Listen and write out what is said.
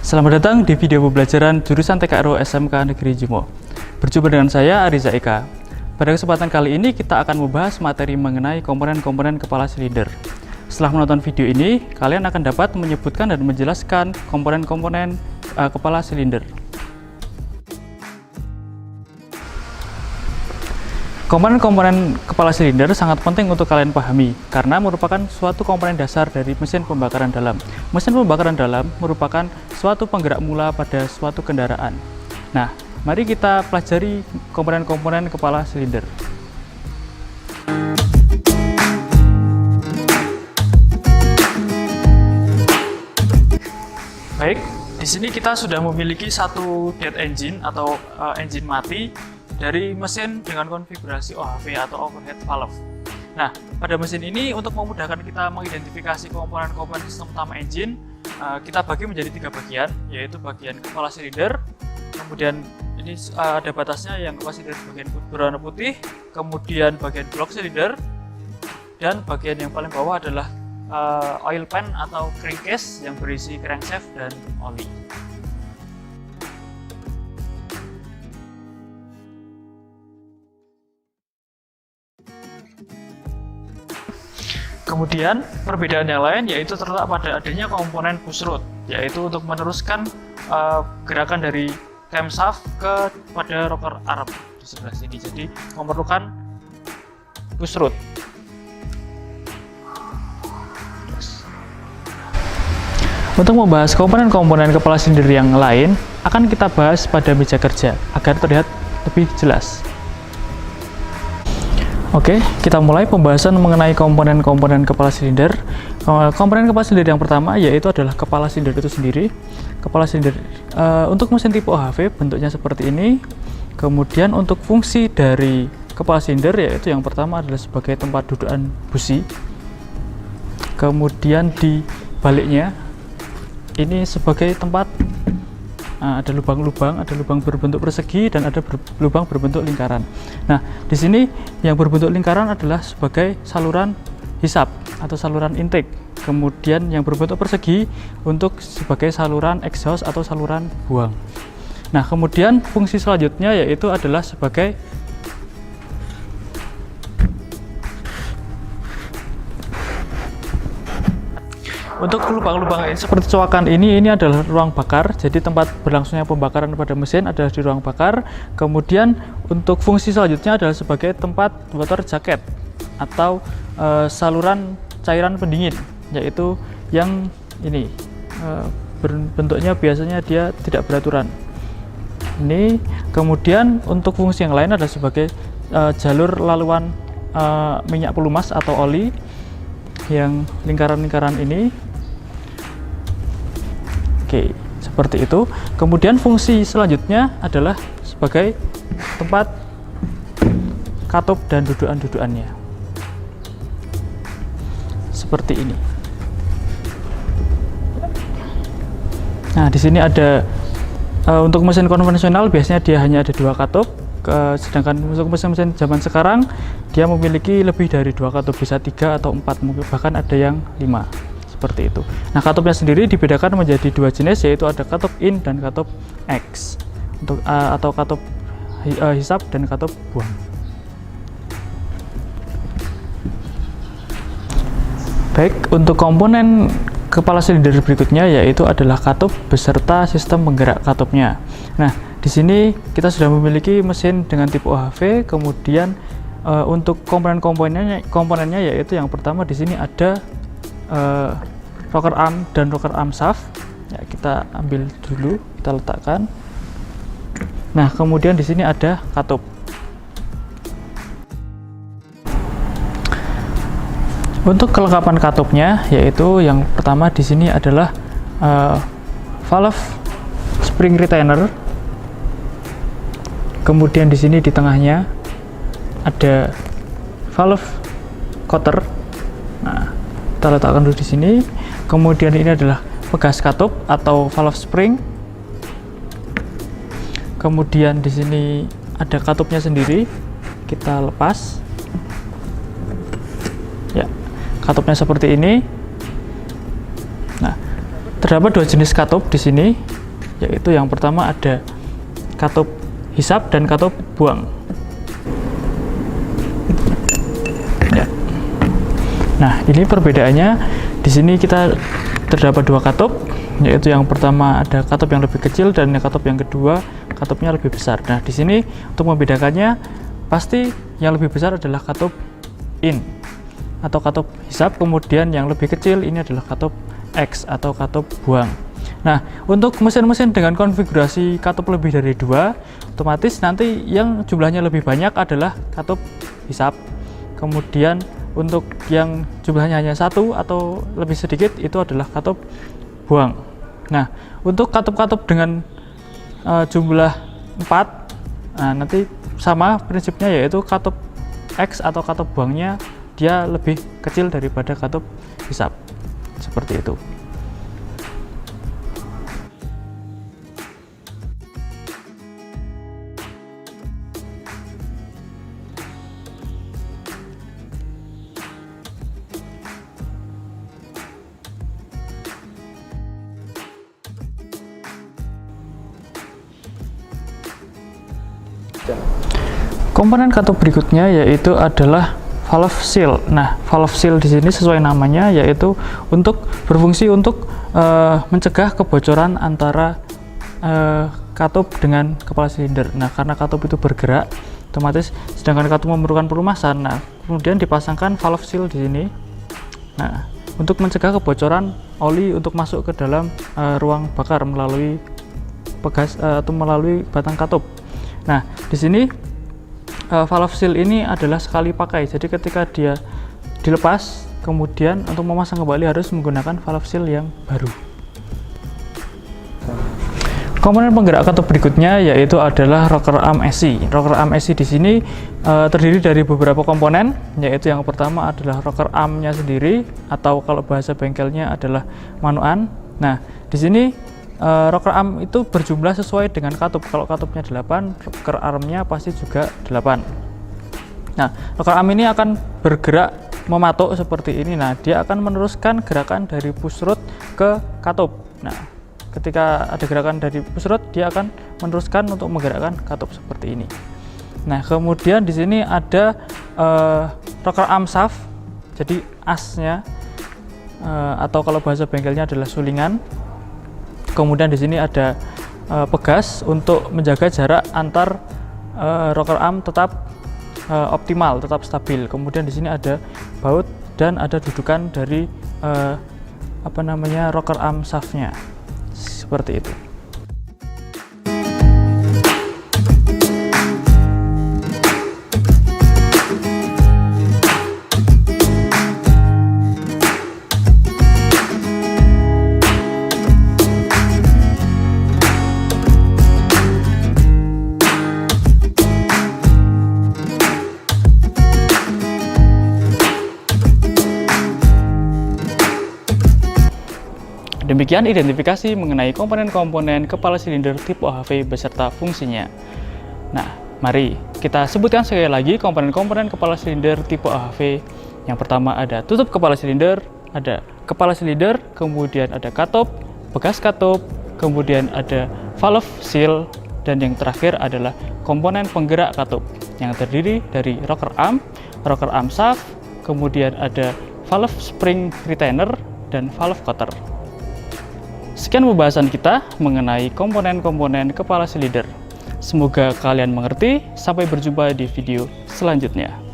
Selamat datang di video pembelajaran jurusan TKRO SMK Negeri Jumo. Berjumpa dengan saya Ariza Eka. Pada kesempatan kali ini kita akan membahas materi mengenai komponen-komponen kepala silinder. Setelah menonton video ini, kalian akan dapat menyebutkan dan menjelaskan komponen-komponen kepala silinder. Komponen-komponen kepala silinder sangat penting untuk kalian pahami karena merupakan suatu komponen dasar dari mesin pembakaran dalam. Mesin pembakaran dalam merupakan suatu penggerak mula pada suatu kendaraan. Nah, mari kita pelajari komponen-komponen kepala silinder. Baik, di sini kita sudah memiliki satu dead engine atau engine mati dari mesin dengan konfigurasi OHV atau overhead valve. Nah, pada mesin ini untuk memudahkan kita mengidentifikasi komponen-komponen sistem utama engine, kita bagi menjadi 3 bagian, yaitu bagian kepala silinder, kemudian ini ada batasnya yang kepala silinder bagian berwarna putih, kemudian bagian blok silinder, dan bagian yang paling bawah adalah oil pan atau crankcase yang berisi crankshaft dan oli. Kemudian perbedaan yang lain yaitu terletak pada adanya komponen pushrod, yaitu untuk meneruskan gerakan dari camshaft pada rocker arm di sebelah sini. Jadi memerlukan pushrod. Untuk membahas komponen-komponen kepala silinder yang lain akan kita bahas pada meja kerja agar terlihat lebih jelas. Oke, kita mulai pembahasan mengenai komponen-komponen kepala silinder. Komponen kepala silinder yang pertama yaitu adalah kepala silinder itu sendiri. Kepala silinder untuk mesin tipe OHV bentuknya seperti ini. Kemudian untuk fungsi dari kepala silinder yaitu yang pertama adalah sebagai tempat dudukan busi. Kemudian di baliknya ini sebagai tempat ada lubang-lubang, ada lubang berbentuk persegi dan ada lubang berbentuk lingkaran. Nah, di sini yang berbentuk lingkaran adalah sebagai saluran hisap atau saluran intake. Kemudian yang berbentuk persegi untuk sebagai saluran exhaust atau saluran buang. Nah, kemudian fungsi selanjutnya yaitu adalah sebagai untuk lubang-lubang seperti coakan ini adalah ruang bakar. Jadi tempat berlangsungnya pembakaran pada mesin adalah di ruang bakar. Kemudian untuk fungsi selanjutnya adalah sebagai tempat water jacket atau saluran cairan pendingin, yaitu yang ini bentuknya biasanya dia tidak beraturan. Ini kemudian untuk fungsi yang lain adalah sebagai jalur laluan minyak pelumas atau oli yang lingkaran-lingkaran ini. Oke, seperti itu. Kemudian fungsi selanjutnya adalah sebagai tempat katup dan dudukan-dudukannya. Seperti ini. Nah, di sini ada untuk mesin konvensional biasanya dia hanya ada 2 katup. Sedangkan untuk mesin-mesin zaman sekarang dia memiliki lebih dari 2 katup, bisa 3 atau 4, mungkin bahkan ada yang 5. Seperti itu. Nah, katupnya sendiri dibedakan menjadi 2 jenis, yaitu ada katup in dan katup X untuk atau katup hisap dan katup buang. Baik, untuk komponen kepala silinder berikutnya yaitu adalah katup beserta sistem penggerak katupnya. Nah, di sini kita sudah memiliki mesin dengan tipe OHV. Kemudian untuk komponennya yaitu yang pertama di sini ada rocker arm dan rocker arm shaft. Ya, kita ambil dulu, kita letakkan. Nah, kemudian di sini ada katup. Untuk kelengkapan katupnya yaitu yang pertama di sini adalah valve spring retainer. Kemudian di sini di tengahnya ada valve cotter. Nah, kita letakkan dulu di sini. Kemudian ini adalah pegas katup atau valve spring. Kemudian di sini ada katupnya sendiri. Kita lepas. Ya, katupnya seperti ini. Nah, terdapat 2 jenis katup di sini. yaitu yang pertama ada katup hisap dan katup buang. Ya. Nah, ini perbedaannya. Di sini kita terdapat dua katup, yaitu yang pertama ada katup yang lebih kecil dan yang katup yang kedua katupnya lebih besar. Nah, di sini untuk membedakannya pasti yang lebih besar adalah katup in atau katup hisap, kemudian yang lebih kecil ini adalah katup X atau katup buang. Nah, untuk mesin-mesin dengan konfigurasi katup lebih dari 2, otomatis nanti yang jumlahnya lebih banyak adalah katup hisap. Kemudian untuk yang jumlahnya hanya 1 atau lebih sedikit itu adalah katup buang. Nah, untuk katup-katup dengan jumlah 4, nah, nanti sama prinsipnya, yaitu katup X atau katup buangnya dia lebih kecil daripada katup hisap, seperti itu. Komponen katup berikutnya yaitu adalah valve seal. Nah, valve seal di sini sesuai namanya, yaitu untuk berfungsi untuk mencegah kebocoran antara katup dengan kepala silinder. Nah, karena katup itu bergerak, otomatis sedangkan katup memerlukan pelumasan. Nah, kemudian dipasangkan valve seal di sini. Nah, untuk mencegah kebocoran oli untuk masuk ke dalam ruang bakar melalui pegas atau melalui batang katup. Nah, di sini valve seal ini adalah sekali pakai, jadi ketika dia dilepas, kemudian untuk memasang kembali harus menggunakan valve seal yang baru. Komponen penggerak katup berikutnya yaitu adalah rocker arm SC. Rocker arm SC di sini terdiri dari beberapa komponen, yaitu yang pertama adalah rocker armnya sendiri, atau kalau bahasa bengkelnya adalah manuan. Nah, di sini rocker arm itu berjumlah sesuai dengan katup. Kalau katupnya 8, rocker armnya pasti juga 8. Nah, rocker arm ini akan bergerak mematuk seperti ini. Nah, dia akan meneruskan gerakan dari push rod ke katup. Nah, ketika ada gerakan dari push rod, dia akan meneruskan untuk menggerakkan katup seperti ini. Nah, kemudian di sini ada rocker arm shaft, jadi asnya, atau kalau bahasa bengkelnya adalah sulingan. Kemudian di sini ada pegas untuk menjaga jarak antar rocker arm tetap optimal, tetap stabil. Kemudian di sini ada baut dan ada dudukan dari rocker arm shaftnya, seperti itu. Demikian identifikasi mengenai komponen-komponen kepala silinder tipe OHV beserta fungsinya. Nah, mari kita sebutkan sekali lagi komponen-komponen kepala silinder tipe OHV. Yang pertama ada tutup kepala silinder, ada kepala silinder, kemudian ada katup, bekas katup, kemudian ada valve seal, dan yang terakhir adalah komponen penggerak katup yang terdiri dari rocker arm shaft, kemudian ada valve spring retainer, dan valve cotter. Sekian pembahasan kita mengenai komponen-komponen kepala silinder. Semoga kalian mengerti. Sampai berjumpa di video selanjutnya.